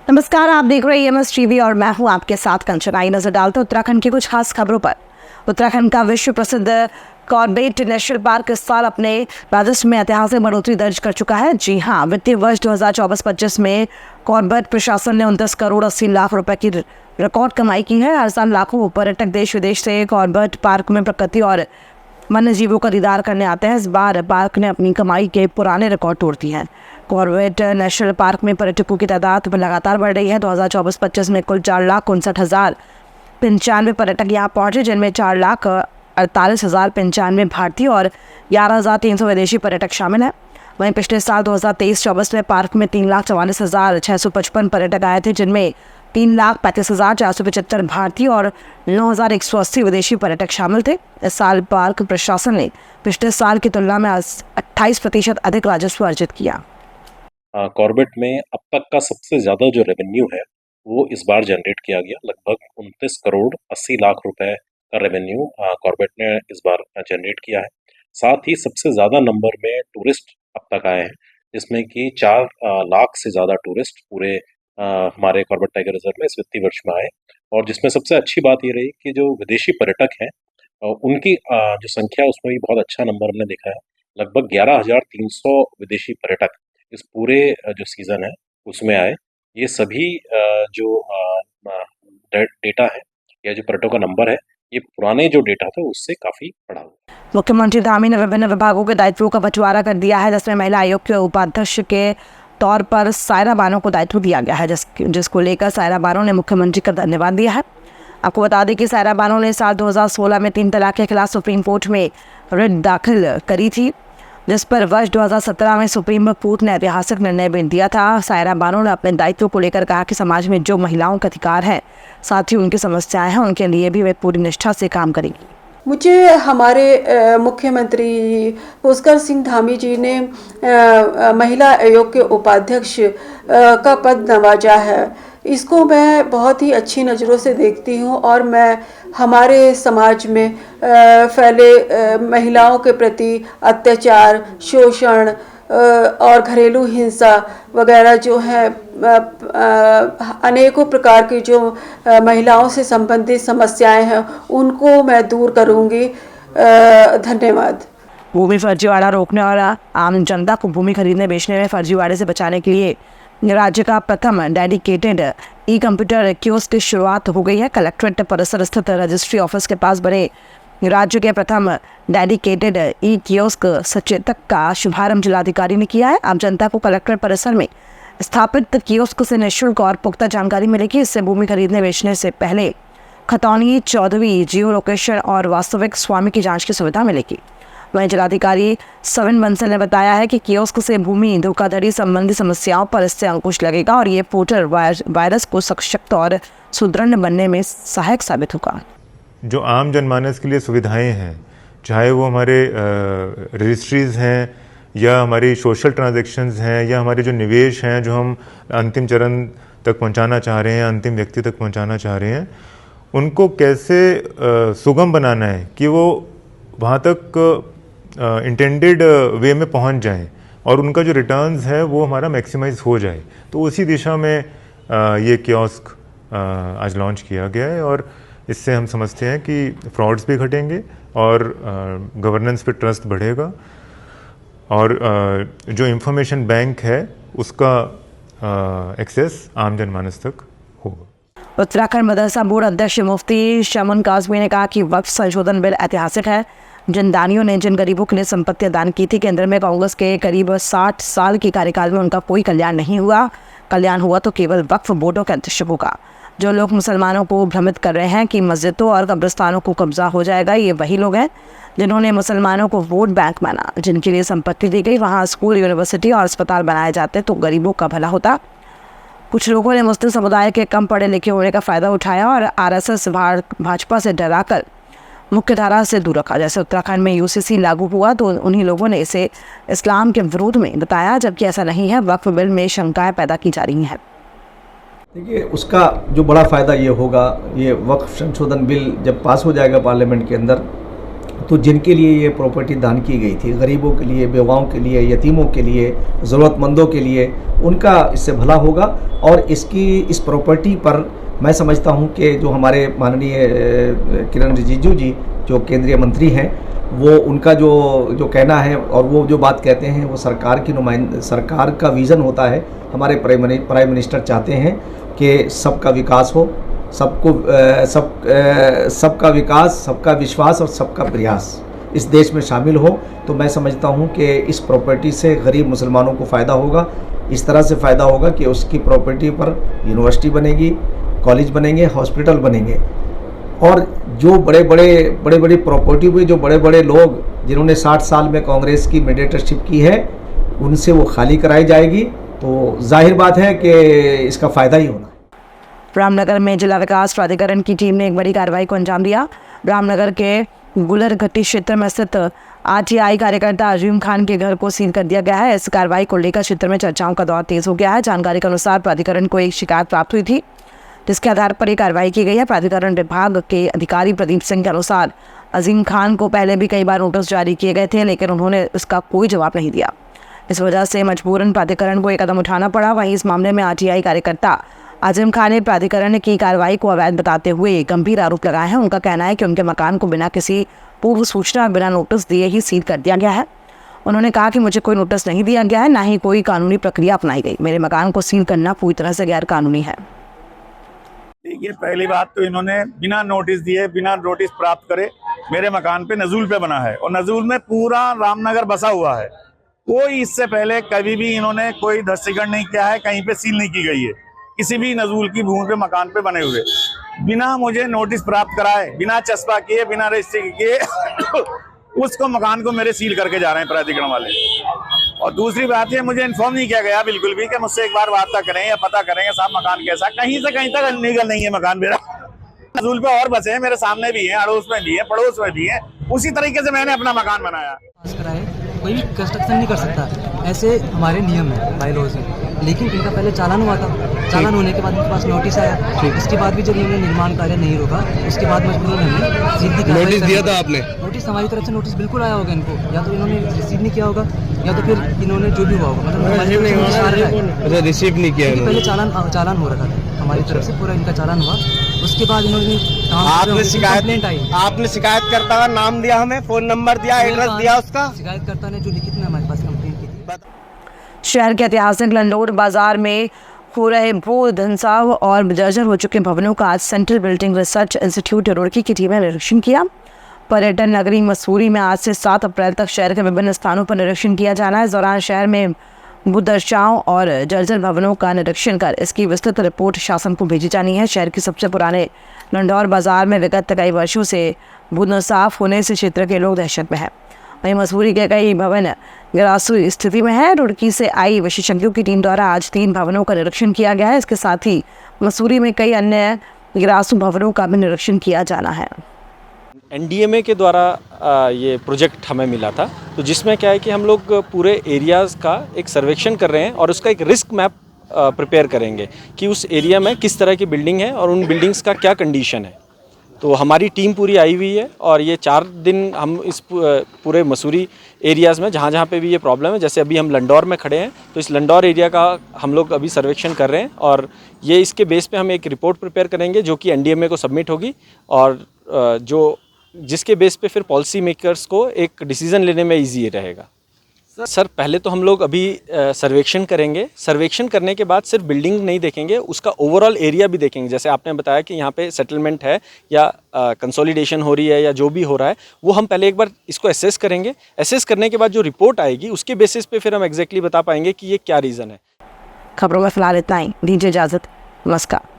नमस्कार, आप देख रहे हैं एमएस टीवी और मैं हूं आपके साथ कंचन। आई नजर डालते उत्तराखंड की कुछ खास खबरों पर। उत्तराखंड का विश्व प्रसिद्ध कॉर्बेट नेशनल पार्क इस साल अपने राजस्व में ऐतिहासिक बढ़ोतरी दर्ज कर चुका है। जी हां, वित्तीय वर्ष 2024-25 में कॉर्बेट प्रशासन ने 29 करोड़ 80 लाख रुपए की रिकॉर्ड कमाई की है। हर साल लाखों पर्यटक देश विदेश से कॉर्बेट पार्क में प्रकृति और वन्य जीवों का दीदार करने आते हैं। इस बार पार्क ने अपनी कमाई के पुराने रिकॉर्ड तोड़ दिए हैं। कॉर्बेट नेशनल पार्क में पर्यटकों की तादाद लगातार बढ़ रही है। 2024-25 में कुल 4,59,095 पर्यटक यहाँ पहुंचे, जिनमें 4,48,095 भारतीय और 11,300 विदेशी पर्यटक शामिल हैं। वहीं पिछले साल 2023-24 में पार्क में 3,44,655 पर्यटक आए थे, जिनमें 3,35,475 भारतीय और 9,180 विदेशी पर्यटक शामिल थे। इस साल पार्क प्रशासन ने पिछले साल की तुलना में 28% अधिक राजस्व अर्जित किया। कॉर्बेट में अब तक का सबसे ज़्यादा जो रेवेन्यू है वो इस बार जनरेट किया गया। लगभग 29 करोड़ 80 लाख रुपए का रेवेन्यू कॉर्बेट ने इस बार जनरेट किया है। साथ ही सबसे ज़्यादा नंबर में टूरिस्ट अब तक आए हैं, जिसमें कि 4 लाख से ज़्यादा टूरिस्ट पूरे हमारे कॉर्बेट टाइगर रिजर्व में इस वित्तीय वर्ष में आए। और जिसमें सबसे अच्छी बात ये रही कि जो विदेशी पर्यटक हैं उनकी जो संख्या उसमें भी बहुत अच्छा नंबर हमने देखा है। लगभग 11,300 विदेशी पर्यटक इस पूरे जो सीज़न है उसमें आए। ये सभी जो डेटा है या जो पर्यटकों का नंबर है, ये पुराने जो डेटा था उससे काफ़ी बढ़ा हुआ। मुख्यमंत्री धामी ने विभिन्न विभागों के दायित्वों का बंटवारा कर दिया है, जिसमें महिला आयोग के उपाध्यक्ष के तौर पर सायरा बानो को दायित्व दिया गया है, जिसको लेकर सायरा बानो ने मुख्यमंत्री का धन्यवाद दिया है। आपको बता दें कि सायरा बानो ने साल 2016 में 3 तलाक के खिलाफ सुप्रीम कोर्ट में रिट दाखिल करी थी, जिस पर वर्ष 2017 में सुप्रीम कोर्ट ने ऐतिहासिक निर्णय भी दिया था। सायरा बानो ने अपने दायित्व को लेकर कहा कि समाज में जो महिलाओं का अधिकार है, साथ ही उनकी समस्याएं हैं, उनके लिए भी वे पूरी निष्ठा से काम करेंगी। मुझे हमारे मुख्यमंत्री पुष्कर सिंह धामी जी ने महिला आयोग के उपाध्यक्ष का पद नवाजा है। इसको मैं बहुत ही अच्छी नज़रों से देखती हूँ और मैं हमारे समाज में फैले महिलाओं के प्रति अत्याचार, शोषण और घरेलू हिंसा वगैरह जो है अनेकों प्रकार की जो महिलाओं से संबंधित समस्याएं हैं उनको मैं दूर करूंगी। धन्यवाद। भूमि फर्जीवाड़ा रोकने और आम जनता को भूमि खरीदने बेचने में फर्जीवाड़े से बचाने के लिए राज्य का प्रथम डेडिकेटेड ई कंप्यूटर कियोस्क की शुरुआत हो गई है। कलेक्ट्रेट परिसर स्थित रजिस्ट्री ऑफिस के पास बने राज्य के प्रथम डेडिकेटेड ई कियोस्क सचेतक का शुभारंभ जिलाधिकारी ने किया है। आम जनता को कलेक्ट्रेट परिसर में स्थापित कियोस्क से निःशुल्क और पुख्ता जानकारी मिलेगी। इससे भूमि खरीदने बेचने से पहले खतौनी, चौदहवीं, जियो लोकेशन और वास्तविक स्वामी की जांच की सुविधा मिलेगी। वहीं जिलाधिकारी सविन बंसल ने बताया है कि कियोस्क से भूमि धोखाधड़ी संबंधी समस्याओं पर इससे अंकुश लगेगा और ये पोर्टल वायरस को सशक्त और सुदृढ़ बनने में सहायक साबित होगा। जो आम जनमानस के लिए सुविधाएं हैं, चाहे वो हमारे रजिस्ट्रीज़ हैं या हमारी सोशल ट्रांजैक्शंस हैं या हमारे जो निवेश हैं जो हम अंतिम चरण तक पहुंचाना चाह रहे हैं, अंतिम व्यक्ति तक पहुंचाना चाह रहे हैं, उनको कैसे सुगम बनाना है कि वो वहाँ तक इंटेंडेड वे में पहुंच जाएं और उनका जो रिटर्न्स है वो हमारा मैक्सिमाइज हो जाए। तो उसी दिशा में ये कियोस्क आज लॉन्च किया गया है और इससे हम समझते हैं कि फ्रॉड्स भी घटेंगे और गवर्नेंस पे ट्रस्ट बढ़ेगा और जो इंफॉर्मेशन बैंक है उसका एक्सेस आम जनमानस तक होगा। उत्तराखंड मदरसा बोर्ड अध्यक्ष मुफ्ती शमन काजमी ने कहा कि वक्फ संशोधन बिल ऐतिहासिक है। जिन दानियों ने जिन गरीबों के लिए संपत्तियां दान की थी, केंद्र में कांग्रेस के करीब 60 साल के कार्यकाल में उनका कोई कल्याण नहीं हुआ। कल्याण हुआ तो केवल वक्फ बोर्डों के अध्यक्ष होगा। जो लोग मुसलमानों को भ्रमित कर रहे हैं कि मस्जिदों और कब्रिस्तानों को कब्जा हो जाएगा, ये वही लोग हैं जिन्होंने मुसलमानों को वोट बैंक माना। जिनके लिए संपत्ति दी गई वहाँ स्कूल, यूनिवर्सिटी और अस्पताल बनाए जाते तो गरीबों का भला होता। कुछ लोगों ने मुस्लिम समुदाय के कम पढ़े लिखे होने का फ़ायदा उठाया और आरएसएस भाजपा से डराकर मुख्य धारा से दूर रखा। जैसे उत्तराखंड में यूसीसी लागू हुआ तो उन्हीं लोगों ने इसे इस्लाम के विरोध में बताया, जबकि ऐसा नहीं है। वक्फ बिल में शंकाएं पैदा की जा रही हैं। देखिए, उसका जो बड़ा फ़ायदा ये होगा, ये वक्फ संशोधन बिल जब पास हो जाएगा पार्लियामेंट के अंदर तो जिनके लिए ये प्रॉपर्टी दान की गई थी, गरीबों के लिए, बेवाओं के लिए, यतीमों के लिए, ज़रूरतमंदों के लिए, उनका इससे भला होगा। और इस प्रॉपर्टी पर मैं समझता हूँ कि जो हमारे माननीय किरण रिजिजू जी जो केंद्रीय मंत्री हैं, वो उनका जो कहना है और वो जो बात कहते हैं वो सरकार का विज़न होता है। हमारे प्राइम मिनिस्टर चाहते हैं कि सबका विकास हो, सबका विकास, सबका विश्वास और सबका प्रयास इस देश में शामिल हो। तो मैं समझता हूं कि इस प्रॉपर्टी से गरीब मुसलमानों को फ़ायदा होगा। इस तरह से फ़ायदा होगा कि उसकी प्रॉपर्टी पर यूनिवर्सिटी बनेगी, कॉलेज बनेंगे, हॉस्पिटल बनेंगे। और जो बड़ी प्रॉपर्टी हुई, जो बड़े बड़े लोग जिन्होंने 60 साल में कांग्रेस की मैंडेटरशिप की है, उनसे वो खाली कराई जाएगी। तो जाहिर बात है कि इसका फ़ायदा ही होना। रामनगर में जिला विकास प्राधिकरण की टीम ने एक बड़ी कार्रवाई को अंजाम दिया। रामनगर के गुलरघट्टी क्षेत्र में स्थित आरटीआई कार्यकर्ता अजीम खान के घर को सील कर दिया गया है। इस कार्रवाई को लेकर क्षेत्र में चर्चाओं का दौर तेज हो गया है। जानकारी के अनुसार प्राधिकरण को एक शिकायत प्राप्त हुई थी, जिसके आधार पर यह कार्रवाई की गई है। प्राधिकरण विभाग के अधिकारी प्रदीप सिंह के अनुसार अजीम खान को पहले भी कई बार नोटिस जारी किए गए थे, लेकिन उन्होंने इसका कोई जवाब नहीं दिया। इस वजह से मजबूरन प्राधिकरण को एक कदम उठाना पड़ा। वहीं इस मामले में आरटीआई कार्यकर्ता आजम खान ने प्राधिकरण की कार्रवाई को अवैध बताते हुए गंभीर आरोप लगाए हैं। उनका कहना है कि उनके मकान को बिना किसी पूर्व सूचना, बिना नोटिस दिए ही सील कर दिया गया है। उन्होंने कहा कि मुझे कोई नोटिस नहीं दिया गया है, ना ही कोई कानूनी प्रक्रिया अपनाई गई। मेरे मकान को सील करना पूरी तरह से गैर कानूनी है। देखिए, पहली बात तो इन्होंने बिना नोटिस दिए, बिना नोटिस प्राप्त करे मेरे मकान पे नजूल पे बना है, और नजूल में पूरा रामनगर बसा हुआ है। कोई इससे पहले कभी भी इन्होंने कोई धस्तीकरण नहीं किया है, कहीं पे सील नहीं की गई है किसी भी नजूल की भूमि पे मकान पे बने हुए। बिना मुझे नोटिस प्राप्त कराए, बिना चस्पा किए, बिना रजिस्ट्री किए उसको मकान को मेरे सील करके जा रहे हैं प्राधिकरण वाले। और दूसरी बात है, मुझे इन्फॉर्म नहीं किया गया बिल्कुल भी कि मुझसे एक बार वार्ता करें या पता करें साहब मकान कैसा। कहीं से कहीं तक लीगल नहीं है मकान मेरा। नजूल पे और बसे हैं, मेरे सामने भी हैं, अड़ोस में भी है, पड़ोस में भी है। उसी तरीके से मैंने अपना मकान बनाया। कोई भी कंस्ट्रक्शन नहीं कर सकता, ऐसे हमारे नियम है, बायलॉज है। लेकिन इनका पहले चालान हुआ था, चालान होने के बाद उनके पास नोटिस आया। उसके बाद भी जब इन्होंने निर्माण कार्य नहीं रोका, उसके बाद मजबूरन हमने सीधी नोटिस दिया था आपने? नोटिस हमारी तरफ से नोटिस बिल्कुल आया होगा इनको, या तो इन्होंने रिसीव नहीं किया होगा या तो फिर इन्होंने जो भी हुआ होगा, मतलब रिसीव नहीं किया। पहले चालान हो रखा था हमारी तरफ से, पूरा इनका चालान हुआ। उसके बाद इन्होंने कंप्लेंट आई, आपने शिकायतकर्ता का नाम दिया, हमें फोन नंबर दिया, एड्रेस दिया उसका। शिकायतकर्ता ने जो लिखित में हमारे पास कंप्लेंट की थी। शहर के ऐतिहासिक लंडोर बाजार में हो रहे भू धंसाव और जर्जर हो चुके भवनों का आज central building research institute Roorkee की टीम ने निरीक्षण किया। पर्यटन नगरी मसूरी में आज से 7 अप्रैल तक शहर के विभिन्न स्थानों पर निरीक्षण किया जाना है। इस दौरान शहर में भूदर्शाओं और जर्जर भवनों का निरीक्षण कर इसकी विस्तृत रिपोर्ट शासन को भेजी जानी है। शहर के सबसे पुराने लंडौर बाजार में विगत कई वर्षों से भूदसाफ होने से क्षेत्र के लोग दहशत में हैं। वहीं मसूरी के कई भवन गिरासू स्थिति में है। रुड़की से आई विशेषज्ञों की टीम द्वारा आज 3 भवनों का निरीक्षण किया गया है। इसके साथ ही मसूरी में कई अन्य गिरासू भवनों का भी निरीक्षण किया जाना है। एनडीएमए के द्वारा ये प्रोजेक्ट हमें मिला था, तो जिसमें क्या है कि हम लोग पूरे एरियाज़ का एक सर्वेक्षण कर रहे हैं और उसका एक रिस्क मैप प्रिपेयर करेंगे कि उस एरिया में किस तरह की बिल्डिंग है और उन बिल्डिंग्स का क्या कंडीशन है। तो हमारी टीम पूरी आई हुई है और ये 4 दिन हम इस पूरे मसूरी एरियाज़ में जहाँ जहाँ पे भी ये प्रॉब्लम है, जैसे अभी हम लंडौर में खड़े हैं तो इस लंडौर एरिया का हम लोग अभी सर्वेक्षण कर रहे हैं और ये इसके बेस पे हम एक रिपोर्ट प्रिपेयर करेंगे जो कि एनडीएमए को सबमिट होगी और जिसके बेस पे फिर पॉलिसी मेकर्स को एक डिसीज़न लेने में ईजी रहेगा। सर पहले तो हम लोग अभी सर्वेक्षण करेंगे। सर्वेक्षण करने के बाद सिर्फ बिल्डिंग नहीं देखेंगे, उसका ओवरऑल एरिया भी देखेंगे। जैसे आपने बताया कि यहाँ पे सेटलमेंट है या कंसोलिडेशन हो रही है या जो भी हो रहा है, वो हम पहले एक बार इसको एसेस करेंगे। एसेस करने के बाद जो रिपोर्ट आएगी उसके बेसिस पे फिर हम एग्जैक्टली बता पाएंगे कि ये क्या रीज़न है। खबरों में फिलहाल इतना ही, दीजिए इजाज़त, नमस्कार।